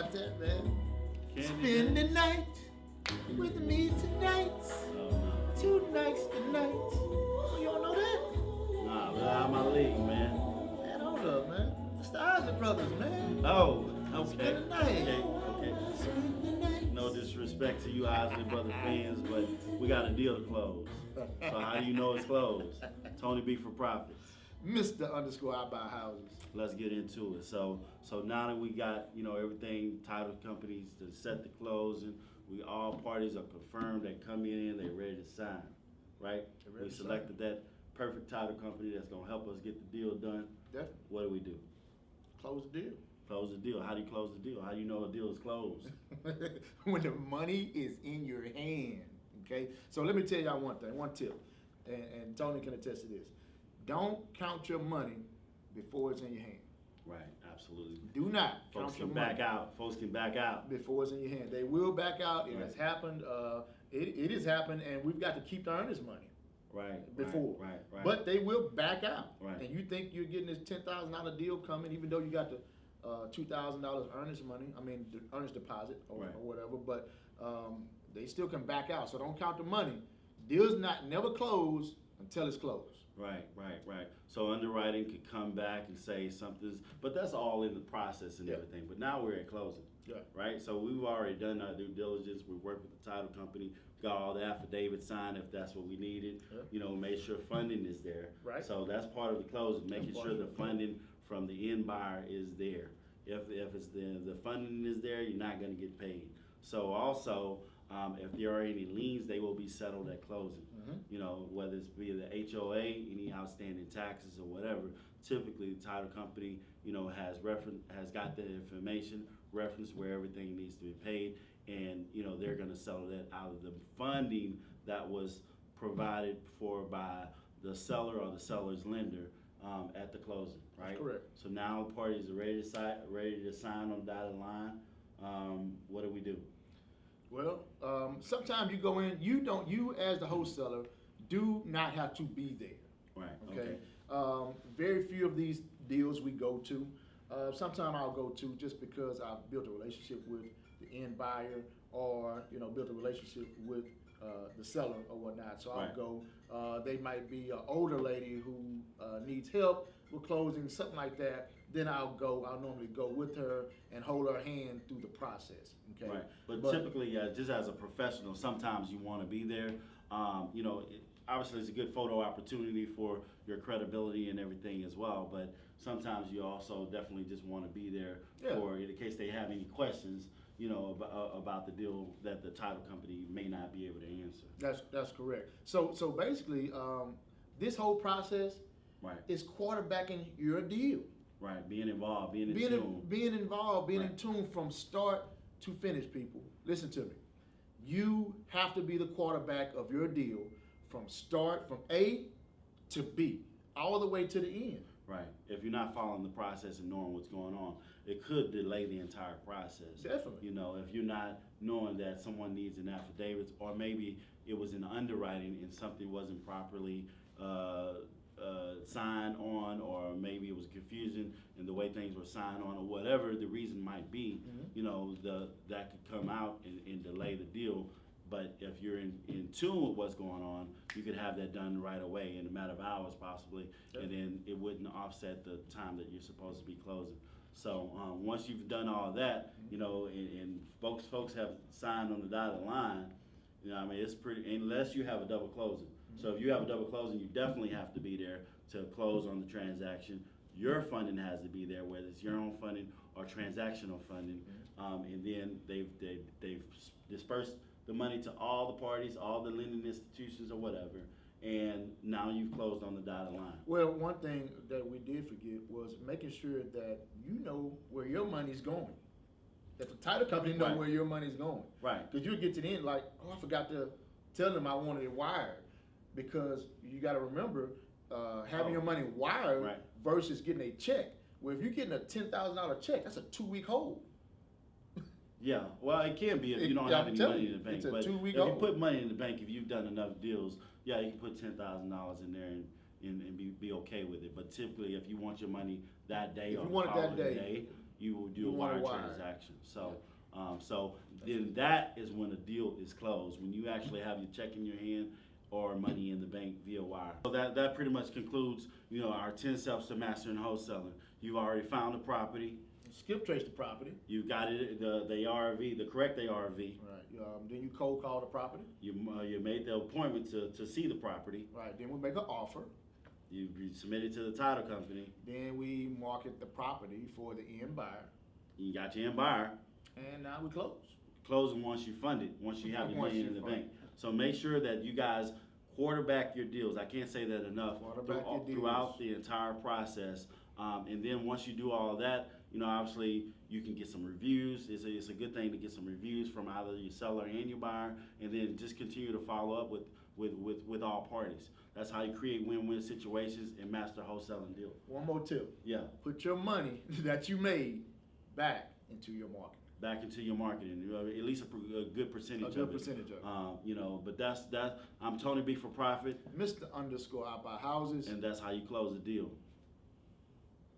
content, man. Candy Spend the days. night with me tonight. Oh, Two nights tonight. Oh, you don't know that? no. Nah, but out of my league, man. Man, hold up, man. It's the Isaac Brothers, man. Oh, okay. Spend the night. Okay. Spend the night. No disrespect to you Isley Brother fans, but we got a deal to close. So how do you know it's closed? Tony B for Profits. Mr. Underscore I buy houses. Let's get into it. So now that we got, everything, title companies to set the closing, all parties are confirmed, they come in, they ready to sign, right? They're ready We to selected that perfect title company that's gonna help us get the deal done. Definitely. What do? Close the deal. Close the deal. How do you close the deal? How do you know a deal is closed? When the money is in your hand. Okay? So let me tell y'all one thing, one tip. And Tony can attest to this. Don't count your money before it's in your hand. Right, absolutely. Do not Folks count your can money back out. Folks can back out. before it's in your hand. They will back out. It Right. has happened. It has happened, and we've got to keep the earnest money Right. before. Right. But they will back out. Right. And you think you're getting this $10,000 deal coming, even though you got the $2,000 earnest money. I mean, the earnest deposit or Right. whatever. But they still can back out. So don't count the money. Deals never close until it's closed. Right. So underwriting could come back and say something's, but that's all in the process and Yeah. everything. But now we're at closing. Yeah. Right? So we've already done our due diligence. We worked with the title company, got all the affidavits signed if that's what we needed. Yeah. Made sure funding is there. Right. So that's part of the closing, making part sure of the it. funding from the end buyer is there. If it's the funding is there, you're not gonna get paid. So also, if there are any liens, they will be settled at closing. Whether it's via the HOA, any outstanding taxes or whatever. Typically, the title company, has got the information, reference where everything needs to be paid, and they're going to settle that out of the funding that was provided for by the seller or the seller's lender at the closing. Right. That's correct. So now the parties are ready to sign on the dotted line. What do we do? Well, sometimes you go in, you as the wholesaler do not have to be there. Right. Okay. Very few of these deals we go to. Sometimes I'll go to just because I've built a relationship with the end buyer or built a relationship with the seller or whatnot. So I'll Right. go. They might be an older lady who needs help with closing, something like that. Then I'll normally go with her and hold her hand through the process. Okay. Right, but typically, just as a professional, sometimes you want to be there. Obviously, it's a good photo opportunity for your credibility and everything as well. But sometimes you also definitely just want to be there for in case they have any questions, about the deal that the title company may not be able to answer. That's correct. So basically, this whole process Right. is quarterbacking your deal. Right, being involved, being in Being tune. involved, being in Right. tune from start to finish, people. Listen to me. You have to be the quarterback of your deal from A to B, all the way to the end. Right. If you're not following the process and knowing what's going on, it could delay the entire process. Definitely. If you're not knowing that someone needs an affidavit, or maybe it was in underwriting and something wasn't properly signed on, or maybe it was confusion in the way things were signed on, or whatever the reason might be, that could come out and delay the deal. But if you're in tune with what's going on, you could have that done right away in a matter of hours possibly, and then it wouldn't offset the time that you're supposed to be closing. So once you've done all that, and folks have signed on the dotted line, it's pretty, unless you have a double closing. So if you have a double closing, you definitely have to be there to close on the transaction. Your funding has to be there, whether it's your own funding or transactional funding, and then they've dispersed the money to all the parties, all the lending institutions or whatever, and now you've closed on the dotted line. Well, one thing that we did forget was making sure that you know where your money's going. That the title company know Right. where your money's going. Right. Because you'll get to the end like, oh, I forgot to tell them I wanted it wired. Because you got to remember, having your money wired Right. versus getting a check. Well, if you're getting a $10,000 check, that's a 2-week hold. Yeah, well, it can be if you don't Yeah, have I'm any telling money you, in the bank. it's a But 2-week if you hold. put money in the bank, if you've done enough deals, yeah, you can put $10,000 in there and be okay with it. But typically, if you want your money that day If or you the want it that following day, you will do You a want a wire wire. transaction. So then that is when a deal is closed, when you actually have your check in your hand or money in the bank via wire. So that pretty much concludes, our 10 steps to mastering wholesaling. You've already found the property. Skip trace the property. You got it, the ARV, the correct ARV. Right. Then you cold call the property. You made the appointment to see the property. Right. Then we make an offer. You submit it to the title company. Then we market the property for the end buyer. You got your end buyer. And now we close. Closing once you fund it, once you have your Once money you in the fund bank. So make sure that you guys quarterback your deals. I can't say that enough. Quarterback your deals. Throughout the entire process. And then once you do all of that, obviously you can get some reviews. It's a good thing to get some reviews from either your seller and your buyer, and then just continue to follow up with all parties. That's how you create win-win situations and master wholesaling deal. One more tip. Yeah. Put your money that you made back into your market. Back into your marketing, at least a good percentage of it. A good percentage of it. But that's I'm Tony B for Profit, Mr. _I buy houses. and that's how you close a deal.